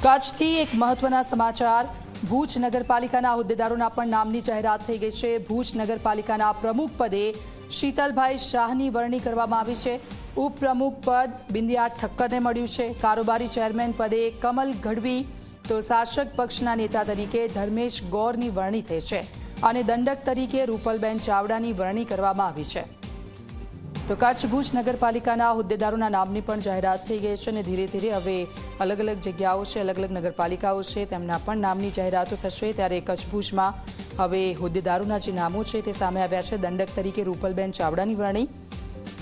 કચ્છથી એક મહત્વના સમાચાર ભુજ નગરપાલિકાના હોદ્દેદારોના પણ નામની જાહેરાત થઈ ગઈ છે। ભુજ નગરપાલિકાના પ્રમુખ પદે શીતલભાઈ શાહની વરણી કરવામાં આવી છે। ઉપપ્રમુખ પદ બિંદિયા ઠક્કરને મળ્યું છે। કારોબારી ચેરમેન પદે કમલ ગઢવી તો શાસક પક્ષના નેતા તરીકે ધર્મેશ ગોરની વરણી થઈ છે અને દંડક તરીકે રૂપલબેન ચાવડાની વરણી કરવામાં આવી છે। તો કચ્છ ભુજ નગરપાલિકાના હોદ્દેદારોના નામની પણ જાહેરાત થઈ ગઈ છે અને ધીરે ધીરે હવે અલગ અલગ જગ્યાઓ છે, અલગ અલગ નગરપાલિકાઓ છે, તેમના પણ નામની જાહેરાતો થશે। ત્યારે કચ્છ ભુજમાં હવે હોદ્દેદારોના જે નામો છે તે સામે આવ્યા છે। દંડક તરીકે રૂપલબેન ચાવડાની વરણી,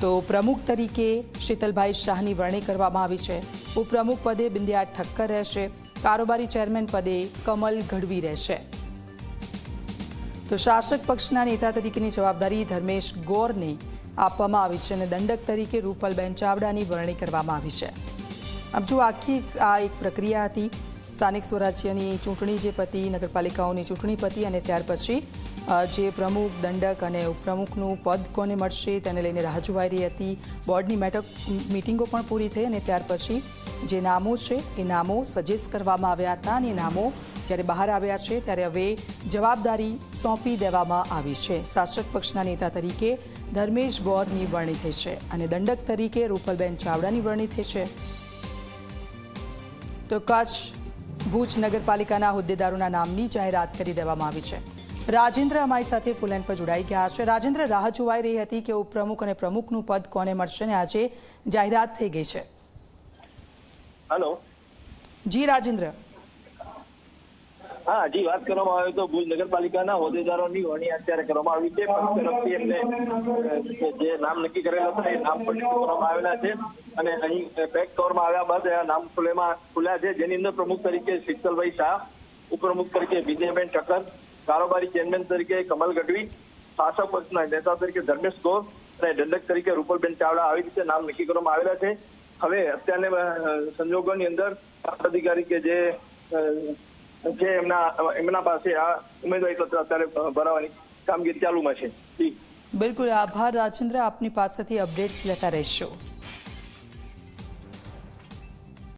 તો પ્રમુખ તરીકે શીતલભાઈ શાહની વરણી કરવામાં આવી છે। ઉપપ્રમુખ પદે બિંદિયા ઠક્કર રહેશે। કારોબારી ચેરમેન પદે કમલ ગઢવી રહેશે। તો શાસક પક્ષના નેતા તરીકેની જવાબદારી ધર્મેશ ગોરને આપવામાં આવી છે અને દંડક તરીકે રૂપલબેન ચાવડાની વરણી કરવામાં આવી છે। આમ જો આખી આ એક પ્રક્રિયા હતી। સ્થાનિક સ્વરાજ્યની ચૂંટણી જે પતી, નગરપાલિકાઓની ચૂંટણી પતી અને ત્યાર પછી જે પ્રમુખ, દંડક અને ઉપપ્રમુખનું પદ કોને મળશે તેને લઈને રાહ જોવાઈ રહી હતી। બોર્ડની મીટિંગો પણ પૂરી થઈ અને ત્યાર પછી જે નામો છે એ નામો સજેસ્ટ કરવામાં આવ્યા હતા અને નામો જ્યારે બહાર આવ્યા છે ત્યારે હવે જવાબદારી સોંપી દેવામાં આવી છે। શાસક પક્ષના નેતા તરીકે ધર્મેશ ગોરની વરણી થઈ છે અને દંડક તરીકે રૂપલબેન ચાવડાની વરણી થઈ છે। તો કચ્છ ભુજ નગરપાલિકાના હોદ્દેદારોના નામની જાહેરાત કરી દેવામાં આવી છે। રાજેન્દ્ર અમારી સાથે ફૂલ લાઈન પર જોડાઈ ગયા છે। રાજેન્દ્ર, રાહ જોવાઈ રહી હતી કે ઉપપ્રમુખ અને પ્રમુખનું પદ કોને મળશે અને આજે જાહેરાત થઈ ગઈ છે। હેલો જી રાજેન્દ્ર। હા જી, વાત કરવામાં આવે તો ભુજ નગરપાલિકાના હોદ્દેદારોની વરણી અત્યારે કરવામાં આવી છે। પક્ષ તરફથી એમને જે નામ નક્કી કરેલા હતા એ નામ પણ કરવામાં આવેલા છે અને અહીં પેક કરવામાં આવ્યા બાદ નામ ખુલ્યા છે, જેની અંદર પ્રમુખ તરીકે શીતલભાઈ શાહ, ઉપપ્રમુખ તરીકે બિંદિયાબેન ઠક્કર, કારોબારી ચેરમેન તરીકે કમલ ગઢવી, શાસક પક્ષના નેતા તરીકે ધર્મેશ ગોર અને દંડક તરીકે રૂપલબેન ચાવડા આવી રીતે નામ નક્કી કરવામાં આવેલા છે। હવે અત્યારના સંજોગોની અંદર અધિકારી કે જે એમના પાસે આ ઉમેદવારી પત્ર અત્યારે ભરાવાની કામગીરી ચાલુમાં છે। બિલકુલ, આભાર રાજેન્દ્ર, આપની પાસેથી અપડેટ્સ લેતા રહેશો।